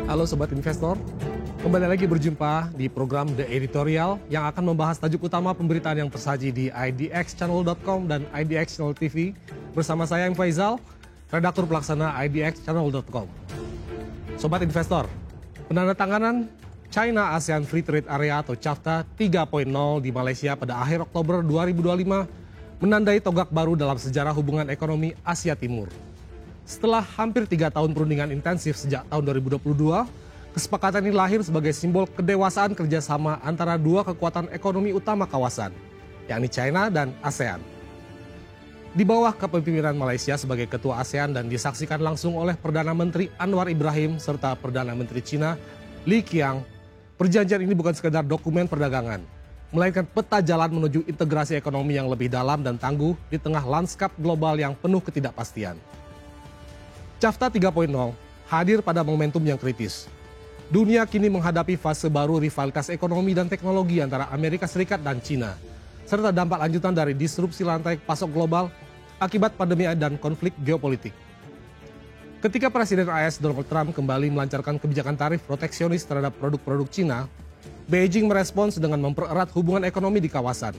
Halo Sobat Investor, kembali lagi berjumpa di program The Editorial yang akan membahas tajuk utama pemberitaan yang tersaji di idxchannel.com dan IDX Channel TV bersama saya M. Faizal, redaktur pelaksana idxchannel.com. Sobat Investor, penandatanganan China ASEAN Free Trade Area atau CAFTA 3.0 di Malaysia pada akhir Oktober 2025 menandai tonggak baru dalam sejarah hubungan ekonomi Asia Timur. Setelah hampir 3 tahun perundingan intensif sejak tahun 2022, kesepakatan ini lahir sebagai simbol kedewasaan kerjasama antara dua kekuatan ekonomi utama kawasan, yakni China dan ASEAN. Di bawah kepemimpinan Malaysia sebagai ketua ASEAN dan disaksikan langsung oleh Perdana Menteri Anwar Ibrahim serta Perdana Menteri China Li Qiang, perjanjian ini bukan sekedar dokumen perdagangan, melainkan peta jalan menuju integrasi ekonomi yang lebih dalam dan tangguh di tengah lanskap global yang penuh ketidakpastian. CAFTA 3.0 hadir pada momentum yang kritis. Dunia kini menghadapi fase baru rivalitas ekonomi dan teknologi antara Amerika Serikat dan China, serta dampak lanjutan dari disrupsi rantai pasok global akibat pandemi dan konflik geopolitik. Ketika Presiden AS Donald Trump kembali melancarkan kebijakan tarif proteksionis terhadap produk-produk China, Beijing merespons dengan mempererat hubungan ekonomi di kawasan,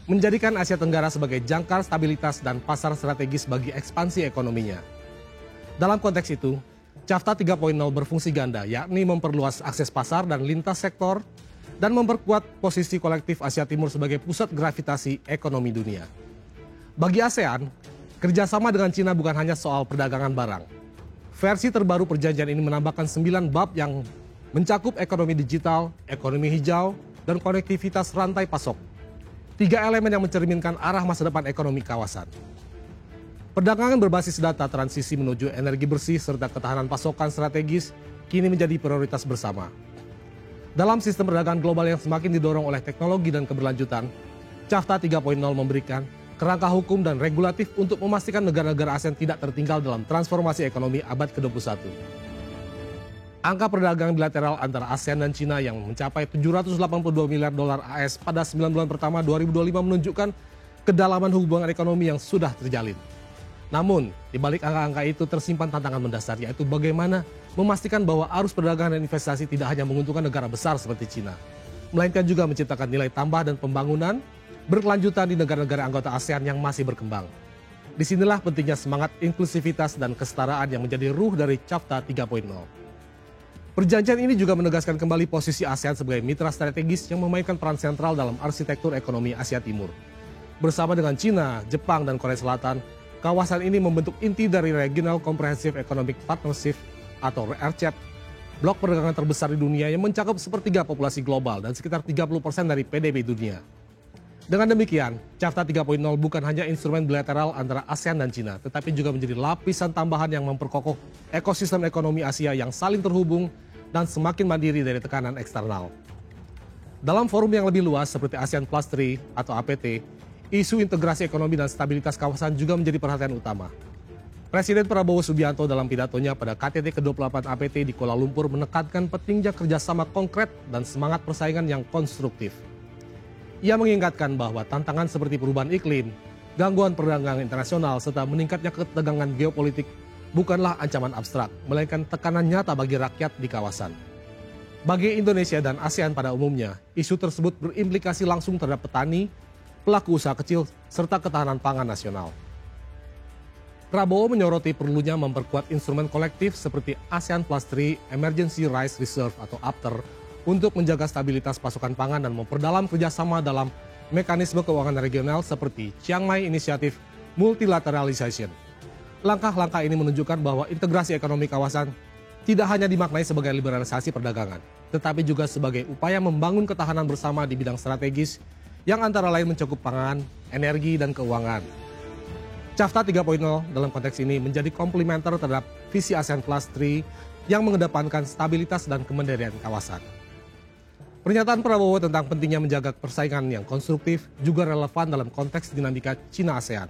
menjadikan Asia Tenggara sebagai jangkar stabilitas dan pasar strategis bagi ekspansi ekonominya. Dalam konteks itu, CAFTA 3.0 berfungsi ganda, yakni memperluas akses pasar dan lintas sektor, dan memperkuat posisi kolektif Asia Timur sebagai pusat gravitasi ekonomi dunia. Bagi ASEAN, kerjasama dengan China bukan hanya soal perdagangan barang. Versi terbaru perjanjian ini menambahkan 9 bab yang mencakup ekonomi digital, ekonomi hijau, dan konektivitas rantai pasok. 3 elemen yang mencerminkan arah masa depan ekonomi kawasan. Perdagangan berbasis data, transisi menuju energi bersih, serta ketahanan pasokan strategis kini menjadi prioritas bersama. Dalam sistem perdagangan global yang semakin didorong oleh teknologi dan keberlanjutan, CAFTA 3.0 memberikan kerangka hukum dan regulatif untuk memastikan negara-negara ASEAN tidak tertinggal dalam transformasi ekonomi abad ke-21. Angka perdagangan bilateral antara ASEAN dan China yang mencapai 782 miliar dolar AS pada 9 bulan pertama 2025 menunjukkan kedalaman hubungan ekonomi yang sudah terjalin. Namun, di balik angka-angka itu tersimpan tantangan mendasar, yaitu bagaimana memastikan bahwa arus perdagangan dan investasi tidak hanya menguntungkan negara besar seperti China, melainkan juga menciptakan nilai tambah dan pembangunan berkelanjutan di negara-negara anggota ASEAN yang masih berkembang. Disinilah pentingnya semangat inklusivitas dan kesetaraan yang menjadi ruh dari CAFTA 3.0. Perjanjian ini juga menegaskan kembali posisi ASEAN sebagai mitra strategis yang memainkan peran sentral dalam arsitektur ekonomi Asia Timur. Bersama dengan China, Jepang, dan Korea Selatan, kawasan ini membentuk inti dari Regional Comprehensive Economic Partnership atau RCEP, blok perdagangan terbesar di dunia yang mencakup sepertiga populasi global dan sekitar 30% dari PDB dunia. Dengan demikian, CAFTA 3.0 bukan hanya instrumen bilateral antara ASEAN dan China, tetapi juga menjadi lapisan tambahan yang memperkokoh ekosistem ekonomi Asia yang saling terhubung dan semakin mandiri dari tekanan eksternal. Dalam forum yang lebih luas seperti ASEAN Plus 3 atau APT, isu integrasi ekonomi dan stabilitas kawasan juga menjadi perhatian utama. Presiden Prabowo Subianto dalam pidatonya pada KTT ke-28 APT di Kuala Lumpur menekankan pentingnya kerjasama konkret dan semangat persaingan yang konstruktif. Ia mengingatkan bahwa tantangan seperti perubahan iklim, gangguan perdagangan internasional, serta meningkatnya ketegangan geopolitik bukanlah ancaman abstrak, melainkan tekanan nyata bagi rakyat di kawasan. Bagi Indonesia dan ASEAN pada umumnya, isu tersebut berimplikasi langsung terhadap petani, pelaku usaha kecil, serta ketahanan pangan nasional. Prabowo menyoroti perlunya memperkuat instrumen kolektif seperti ASEAN Plus 3 Emergency Rice Reserve atau APTER untuk menjaga stabilitas pasokan pangan dan memperdalam kerjasama dalam mekanisme keuangan regional seperti Chiang Mai Initiative Multilateralization. Langkah-langkah ini menunjukkan bahwa integrasi ekonomi kawasan tidak hanya dimaknai sebagai liberalisasi perdagangan, tetapi juga sebagai upaya membangun ketahanan bersama di bidang strategis yang antara lain mencakup pangan, energi, dan keuangan. CAFTA 3.0 dalam konteks ini menjadi komplementer terhadap visi ASEAN Plus 3 yang mengedepankan stabilitas dan kemandirian kawasan. Pernyataan Prabowo tentang pentingnya menjaga persaingan yang konstruktif juga relevan dalam konteks dinamika China-ASEAN.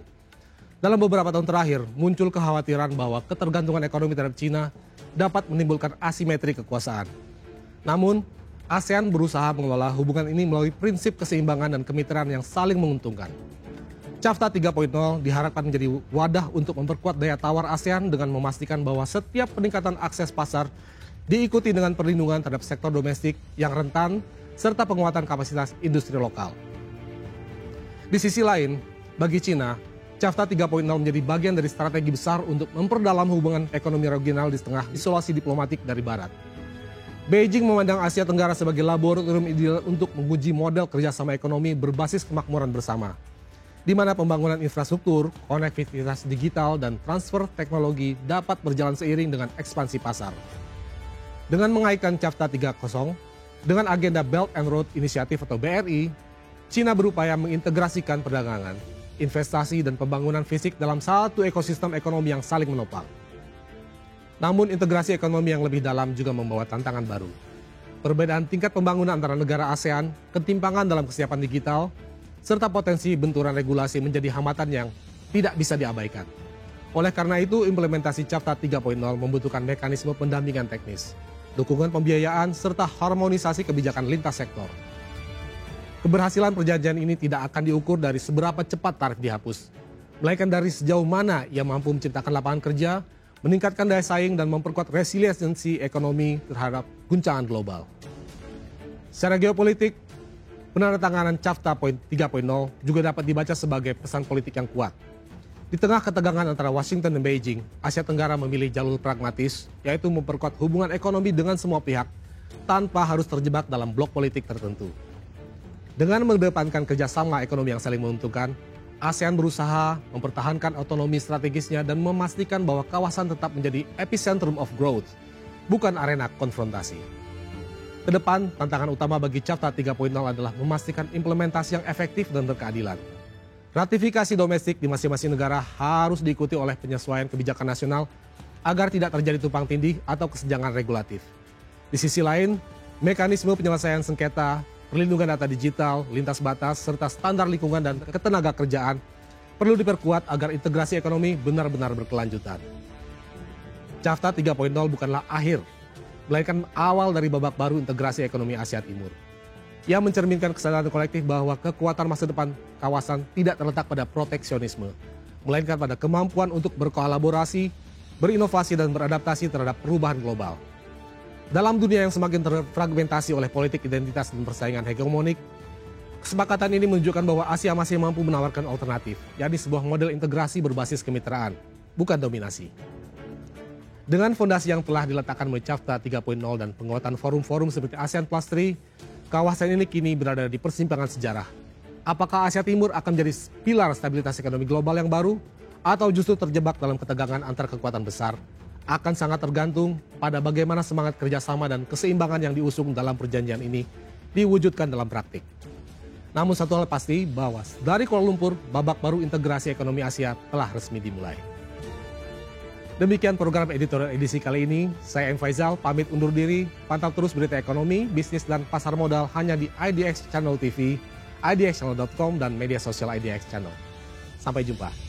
Dalam beberapa tahun terakhir, muncul kekhawatiran bahwa ketergantungan ekonomi terhadap China dapat menimbulkan asimetri kekuasaan. Namun, ASEAN berusaha mengelola hubungan ini melalui prinsip keseimbangan dan kemitraan yang saling menguntungkan. CAFTA 3.0 diharapkan menjadi wadah untuk memperkuat daya tawar ASEAN dengan memastikan bahwa setiap peningkatan akses pasar diikuti dengan perlindungan terhadap sektor domestik yang rentan, serta penguatan kapasitas industri lokal. Di sisi lain, bagi Cina, CAFTA 3.0 menjadi bagian dari strategi besar untuk memperdalam hubungan ekonomi regional di tengah isolasi diplomatik dari Barat. Beijing memandang Asia Tenggara sebagai laboratorium ideal untuk menguji model kerjasama ekonomi berbasis kemakmuran bersama, di mana pembangunan infrastruktur, konektivitas digital, dan transfer teknologi dapat berjalan seiring dengan ekspansi pasar. Dengan mengaitkan CAFTA 3.0 dengan agenda Belt and Road Initiative atau BRI, Cina berupaya mengintegrasikan perdagangan, investasi, dan pembangunan fisik dalam satu ekosistem ekonomi yang saling menopang. Namun integrasi ekonomi yang lebih dalam juga membawa tantangan baru. Perbedaan tingkat pembangunan antara negara ASEAN, ketimpangan dalam kesiapan digital, serta potensi benturan regulasi menjadi hambatan yang tidak bisa diabaikan. Oleh karena itu, implementasi CAFTA 3.0 membutuhkan mekanisme pendampingan teknis, dukungan pembiayaan, serta harmonisasi kebijakan lintas sektor. Keberhasilan perjanjian ini tidak akan diukur dari seberapa cepat tarif dihapus, melainkan dari sejauh mana ia mampu menciptakan lapangan kerja, meningkatkan daya saing, dan memperkuat resiliensi ekonomi terhadap guncangan global. Secara geopolitik, penandatanganan CAFTA 3.0 juga dapat dibaca sebagai pesan politik yang kuat. Di tengah ketegangan antara Washington dan Beijing, Asia Tenggara memilih jalur pragmatis, yaitu memperkuat hubungan ekonomi dengan semua pihak, tanpa harus terjebak dalam blok politik tertentu. Dengan mengedepankan kerjasama ekonomi yang saling menguntungkan, ASEAN berusaha mempertahankan otonomi strategisnya dan memastikan bahwa kawasan tetap menjadi epicentrum of growth, bukan arena konfrontasi. Kedepan, tantangan utama bagi CAFTA 3.0 adalah memastikan implementasi yang efektif dan berkeadilan. Ratifikasi domestik di masing-masing negara harus diikuti oleh penyesuaian kebijakan nasional agar tidak terjadi tumpang tindih atau kesenjangan regulatif. Di sisi lain, mekanisme penyelesaian sengketa, perlindungan data digital, lintas batas, serta standar lingkungan dan ketenaga kerjaan perlu diperkuat agar integrasi ekonomi benar-benar berkelanjutan. CAFTA 3.0 bukanlah akhir, melainkan awal dari babak baru integrasi ekonomi Asia Timur. Ia mencerminkan kesadaran kolektif bahwa kekuatan masa depan kawasan tidak terletak pada proteksionisme, melainkan pada kemampuan untuk berkolaborasi, berinovasi, dan beradaptasi terhadap perubahan global. Dalam dunia yang semakin terfragmentasi oleh politik identitas dan persaingan hegemonik, kesepakatan ini menunjukkan bahwa Asia masih mampu menawarkan alternatif, yakni sebuah model integrasi berbasis kemitraan, bukan dominasi. Dengan fondasi yang telah diletakkan melalui CAFTA 3.0 dan penguatan forum-forum seperti ASEAN Plus 3, kawasan ini kini berada di persimpangan sejarah. Apakah Asia Timur akan menjadi pilar stabilitas ekonomi global yang baru, atau justru terjebak dalam ketegangan antar kekuatan besar? Akan sangat tergantung pada bagaimana semangat kerjasama dan keseimbangan yang diusung dalam perjanjian ini diwujudkan dalam praktik. Namun satu hal pasti bahwa dari Kuala Lumpur, babak baru integrasi ekonomi Asia telah resmi dimulai. Demikian program editorial edisi kali ini. Saya M. Faizal, pamit undur diri. Pantau terus berita ekonomi, bisnis, dan pasar modal hanya di IDX Channel TV, idxchannel.com, dan media sosial IDX Channel. Sampai jumpa.